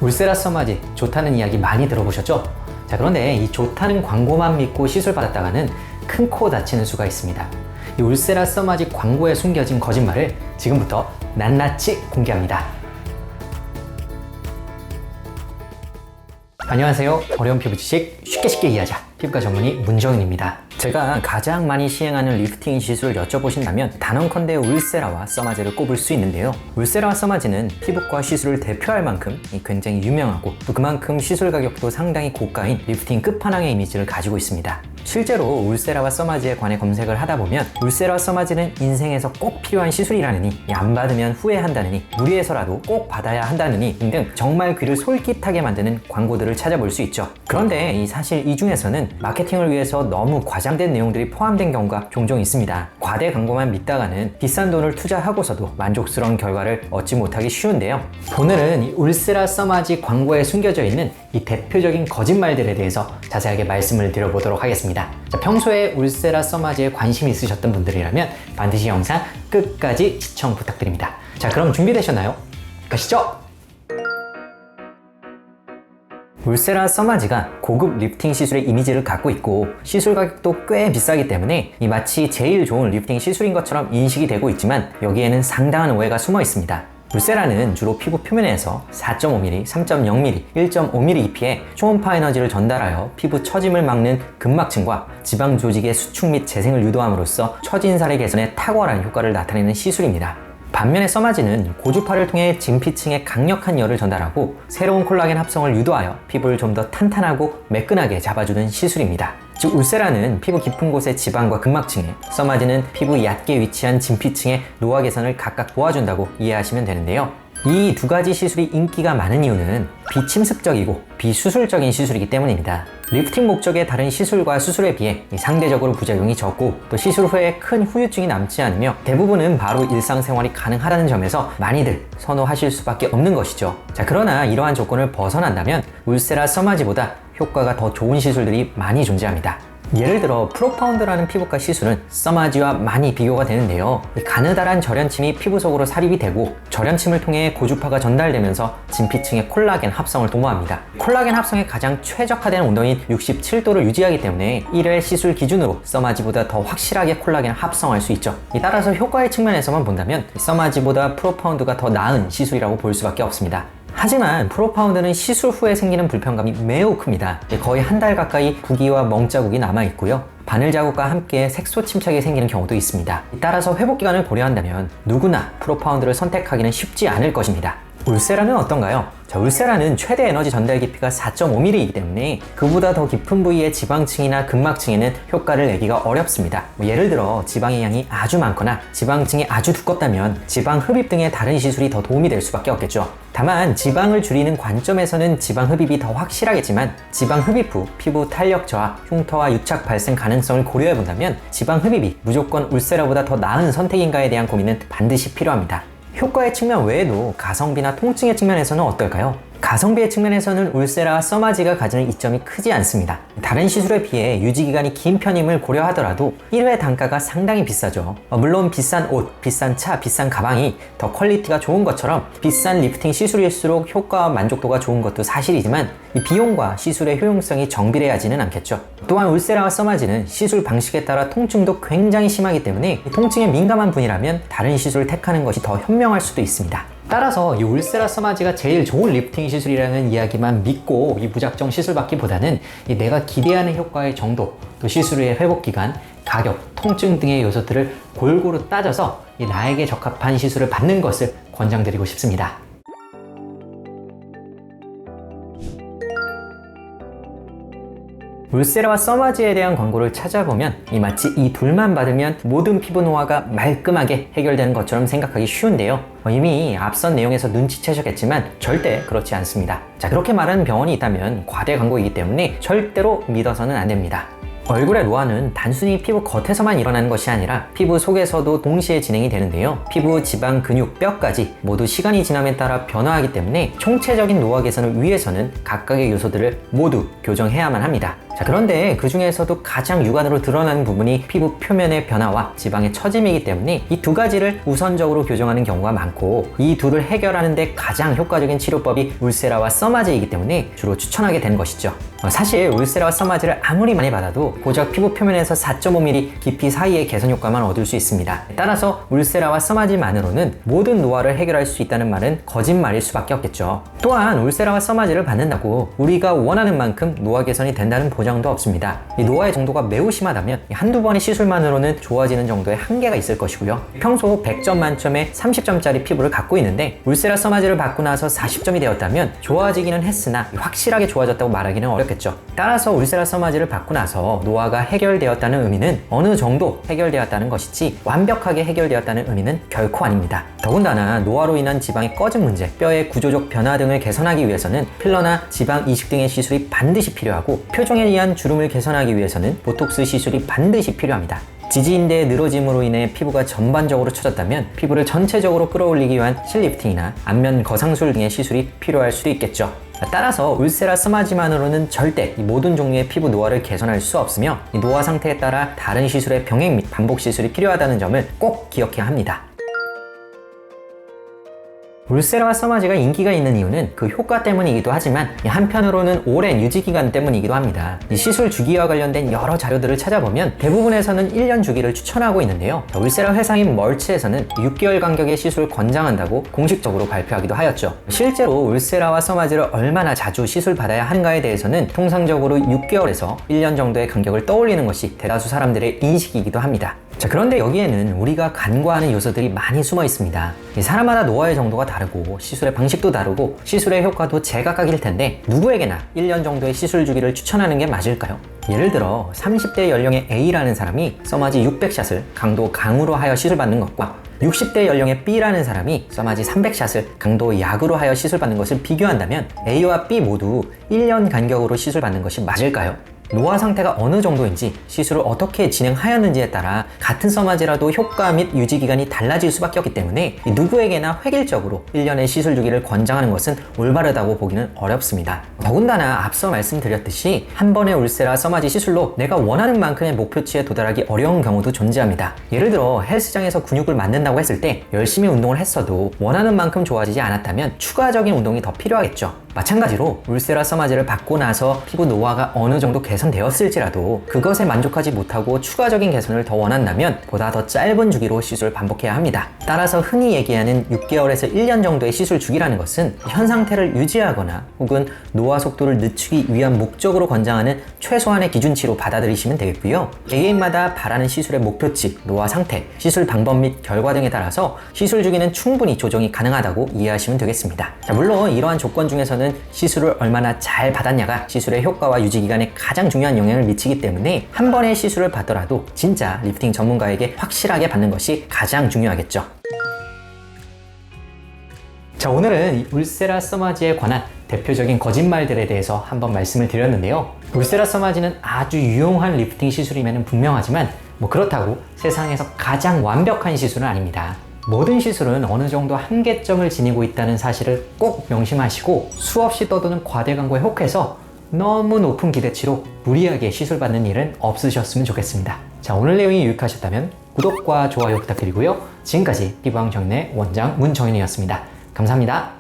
울세라 써마지 좋다는 이야기 많이 들어보셨죠? 자, 그런데 이 좋다는 광고만 믿고 시술 받았다가는 큰 코 다치는 수가 있습니다. 이 울세라 써마지 광고에 숨겨진 거짓말을 지금부터 낱낱이 공개합니다. 안녕하세요. 어려운 피부 지식 쉽게 이해하자. 피부과 전문의 문정인입니다. 제가 가장 많이 시행하는 리프팅 시술을 여쭤보신다면 단언컨대 울세라와 써마지를 꼽을 수 있는데요. 울세라와 써마지는 피부과 시술을 대표할 만큼 굉장히 유명하고 또 그만큼 시술 가격도 상당히 고가인 리프팅 끝판왕의 이미지를 가지고 있습니다. 실제로 울세라와 써마지에 관해 검색을 하다 보면 울세라와 써마지는 인생에서 꼭 필요한 시술이라느니, 안 받으면 후회한다느니, 무리해서라도 꼭 받아야 한다느니 등등 정말 귀를 솔깃하게 만드는 광고들을 찾아볼 수 있죠. 그런데 사실 이 중에서는 마케팅을 위해서 너무 과장된 내용들이 포함된 경우가 종종 있습니다. 과대 광고만 믿다가는 비싼 돈을 투자하고서도 만족스러운 결과를 얻지 못하기 쉬운데요. 오늘은 이 울세라 써마지 광고에 숨겨져 있는 이 대표적인 거짓말들에 대해서 자세하게 말씀을 드려보도록 하겠습니다. 자, 평소에 울세라 써마지에 관심이 있으셨던 분들이라면 반드시 영상 끝까지 시청 부탁드립니다. 자, 그럼 준비되셨나요? 가시죠! 울세라 써마지가 고급 리프팅 시술의 이미지를 갖고 있고 시술 가격도 꽤 비싸기 때문에 마치 제일 좋은 리프팅 시술인 것처럼 인식이 되고 있지만 여기에는 상당한 오해가 숨어 있습니다. 울세라는 주로 피부 표면에서 4.5mm, 3.0mm, 1.5mm EP의 초음파 에너지를 전달하여 피부 처짐을 막는 근막층과 지방 조직의 수축 및 재생을 유도함으로써 처진살의 개선에 탁월한 효과를 나타내는 시술입니다. 반면에 써마지는 고주파를 통해 진피층에 강력한 열을 전달하고 새로운 콜라겐 합성을 유도하여 피부를 좀 더 탄탄하고 매끈하게 잡아주는 시술입니다. 즉 울세라는 피부 깊은 곳의 지방과 근막층에, 써마지는 피부 얕게 위치한 진피층의 노화 개선을 각각 도와준다고 이해하시면 되는데요. 이 두 가지 시술이 인기가 많은 이유는 비침습적이고 비수술적인 시술이기 때문입니다. 리프팅 목적의 다른 시술과 수술에 비해 상대적으로 부작용이 적고 또 시술 후에 큰 후유증이 남지 않으며 대부분은 바로 일상생활이 가능하다는 점에서 많이들 선호하실 수밖에 없는 것이죠. 자, 그러나 이러한 조건을 벗어난다면 울세라 써마지보다 효과가 더 좋은 시술들이 많이 존재합니다. 예를 들어 프로파운드라는 피부과 시술은 써마지와 많이 비교가 되는데요. 가느다란 절연침이 피부 속으로 삽입이 되고 절연침을 통해 고주파가 전달되면서 진피층의 콜라겐 합성을 도모합니다. 콜라겐 합성에 가장 최적화된 온도인 67도를 유지하기 때문에 1회 시술 기준으로 써마지보다 더 확실하게 콜라겐을 합성할 수 있죠. 따라서 효과의 측면에서만 본다면 써마지보다 프로파운드가 더 나은 시술이라고 볼 수밖에 없습니다. 하지만 프로파운드는 시술 후에 생기는 불편감이 매우 큽니다. 거의 한 달 가까이 부기와 멍자국이 남아있고요. 바늘 자국과 함께 색소 침착이 생기는 경우도 있습니다. 따라서 회복 기간을 고려한다면 누구나 프로파운드를 선택하기는 쉽지 않을 것입니다. 울세라는 어떤가요? 자, 울세라는 최대 에너지 전달 깊이가 4.5mm이기 때문에 그보다 더 깊은 부위의 지방층이나 근막층에는 효과를 내기가 어렵습니다. 예를 들어 지방의 양이 아주 많거나 지방층이 아주 두껍다면 지방 흡입 등의 다른 시술이 더 도움이 될 수밖에 없겠죠. 다만 지방을 줄이는 관점에서는 지방 흡입이 더 확실하겠지만 지방 흡입 후 피부 탄력 저하, 흉터와 유착 발생 가능성을 고려해 본다면 지방 흡입이 무조건 울세라보다 더 나은 선택인가에 대한 고민은 반드시 필요합니다. 효과의 측면 외에도 가성비나 통증의 측면에서는 어떨까요? 가성비의 측면에서는 울세라와 써마지가 가지는 이점이 크지 않습니다. 다른 시술에 비해 유지기간이 긴 편임을 고려하더라도 1회 단가가 상당히 비싸죠. 물론 비싼 옷, 비싼 차, 비싼 가방이 더 퀄리티가 좋은 것처럼 비싼 리프팅 시술일수록 효과와 만족도가 좋은 것도 사실이지만 이 비용과 시술의 효용성이 정비례하지는 않겠죠. 또한 울세라와 써마지는 시술 방식에 따라 통증도 굉장히 심하기 때문에 통증에 민감한 분이라면 다른 시술을 택하는 것이 더 현명할 수도 있습니다. 따라서 이 울세라 써마지가 제일 좋은 리프팅 시술이라는 이야기만 믿고 이 무작정 시술 받기보다는 내가 기대하는 효과의 정도, 또 시술의 회복 기간, 가격, 통증 등의 요소들을 골고루 따져서 나에게 적합한 시술을 받는 것을 권장드리고 싶습니다. 울세라와 써마지에 대한 광고를 찾아보면 마치 이 둘만 받으면 모든 피부 노화가 말끔하게 해결되는 것처럼 생각하기 쉬운데요. 이미 앞선 내용에서 눈치채셨겠지만 절대 그렇지 않습니다. 자, 그렇게 말하는 병원이 있다면 과대 광고이기 때문에 절대로 믿어서는 안 됩니다. 얼굴의 노화는 단순히 피부 겉에서만 일어나는 것이 아니라 피부 속에서도 동시에 진행이 되는데요. 피부, 지방, 근육, 뼈까지 모두 시간이 지남에 따라 변화하기 때문에 총체적인 노화 개선을 위해서는 각각의 요소들을 모두 교정해야만 합니다. 자, 그런데 그 중에서도 가장 육안으로 드러나는 부분이 피부 표면의 변화와 지방의 처짐이기 때문에 이 두 가지를 우선적으로 교정하는 경우가 많고, 이 둘을 해결하는 데 가장 효과적인 치료법이 울세라와 써마제이기 때문에 주로 추천하게 된 것이죠. 사실 울세라와 써마제를 아무리 많이 받아도 고작 피부 표면에서 4.5mm 깊이 사이의 개선 효과만 얻을 수 있습니다. 따라서 울세라와 써마제만으로는 모든 노화를 해결할 수 있다는 말은 거짓말일 수밖에 없겠죠. 또한 울세라와 써마제를 받는다고 우리가 원하는 만큼 노화 개선이 된다는 보장도 없습니다. 이 노화의 정도가 매우 심하다면 한두 번의 시술만으로는 좋아지는 정도의 한계가 있을 것이고요. 평소 100점 만점에 30점짜리 피부를 갖고 있는데 울세라 써마제를 받고 나서 40점이 되었다면 좋아지기는 했으나 확실하게 좋아졌다고 말하기는 어렵겠죠. 따라서 울세라 써마제를 받고 나서 노화가 해결되었다는 의미는 어느 정도 해결되었다는 것이지 완벽하게 해결되었다는 의미는 결코 아닙니다. 더군다나 노화로 인한 지방의 꺼짐 문제, 뼈의 구조적 변화 등을 개선하기 위해서는 필러나 지방 이식 등의 시술이 반드시 필요하고, 표정에 의한 주름을 개선하기 위해서는 보톡스 시술이 반드시 필요합니다. 지지인대의 늘어짐으로 인해 피부가 전반적으로 처졌다면 피부를 전체적으로 끌어올리기 위한 실리프팅이나 안면 거상술 등의 시술이 필요할 수도 있겠죠. 따라서 울세라 써마제만으로는 절대 이 모든 종류의 피부 노화를 개선할 수 없으며, 이 노화 상태에 따라 다른 시술의 병행 및 반복 시술이 필요하다는 점을 꼭 기억해야 합니다. 울세라와 써마제가 인기가 있는 이유는 그 효과 때문이기도 하지만 한편으로는 오랜 유지기간 때문이기도 합니다. 이 시술 주기와 관련된 여러 자료들을 찾아보면 대부분에서는 1년 주기를 추천하고 있는데요. 울세라 회사인 멀츠에서는 6개월 간격의 시술을 권장한다고 공식적으로 발표하기도 하였죠. 실제로 울세라와 써마제를 얼마나 자주 시술 받아야 하는가에 대해서는 통상적으로 6개월에서 1년 정도의 간격을 떠올리는 것이 대다수 사람들의 인식이기도 합니다. 자, 그런데 여기에는 우리가 간과하는 요소들이 많이 숨어 있습니다. 사람마다 노화의 정도가 다르고 시술의 방식도 다르고 시술의 효과도 제각각일 텐데 누구에게나 1년 정도의 시술 주기를 추천하는 게 맞을까요? 예를 들어 30대 연령의 A라는 사람이 써마제 600샷을 강도 강으로 하여 시술받는 것과 60대 연령의 B라는 사람이 써마제 300샷을 강도 약으로 하여 시술받는 것을 비교한다면 A와 B 모두 1년 간격으로 시술받는 것이 맞을까요? 노화 상태가 어느 정도인지, 시술을 어떻게 진행하였는지에 따라 같은 써마제라도 효과 및 유지기간이 달라질 수밖에 없기 때문에 누구에게나 획일적으로 1년의 시술 주기를 권장하는 것은 올바르다고 보기는 어렵습니다. 더군다나 앞서 말씀드렸듯이 한 번의 울세라 써마제 시술로 내가 원하는 만큼의 목표치에 도달하기 어려운 경우도 존재합니다. 예를 들어 헬스장에서 근육을 만든다고 했을 때 열심히 운동을 했어도 원하는 만큼 좋아지지 않았다면 추가적인 운동이 더 필요하겠죠. 마찬가지로 울세라 써마제를 받고 나서 피부 노화가 어느 정도 개선되었을지라도 그것에 만족하지 못하고 추가적인 개선을 더 원한다면 보다 더 짧은 주기로 시술을 반복해야 합니다. 따라서 흔히 얘기하는 6개월에서 1년 정도의 시술 주기라는 것은 현 상태를 유지하거나 혹은 노화 속도를 늦추기 위한 목적으로 권장하는 최소한의 기준치로 받아들이시면 되겠고요. 개개인마다 바라는 시술의 목표치, 노화 상태, 시술 방법 및 결과 등에 따라서 시술 주기는 충분히 조정이 가능하다고 이해하시면 되겠습니다. 자, 물론 이러한 조건 중에서는 시술을 얼마나 잘 받았냐가 시술의 효과와 유지기간에 가장 중요한 영향을 미치기 때문에 한 번의 시술을 받더라도 진짜 리프팅 전문가에게 확실하게 받는 것이 가장 중요하겠죠. 자, 오늘은 울세라 써마제에 관한 대표적인 거짓말들에 대해서 한번 말씀을 드렸는데요. 울세라 써마제는 아주 유용한 리프팅 시술임에는 분명하지만 그렇다고 세상에서 가장 완벽한 시술은 아닙니다. 모든 시술은 어느 정도 한계점을 지니고 있다는 사실을 꼭 명심하시고, 수없이 떠도는 과대 광고에 혹해서 너무 높은 기대치로 무리하게 시술받는 일은 없으셨으면 좋겠습니다. 자, 오늘 내용이 유익하셨다면 구독과 좋아요 부탁드리고요. 지금까지 피부왕정리의 원장 문정윤이었습니다. 감사합니다.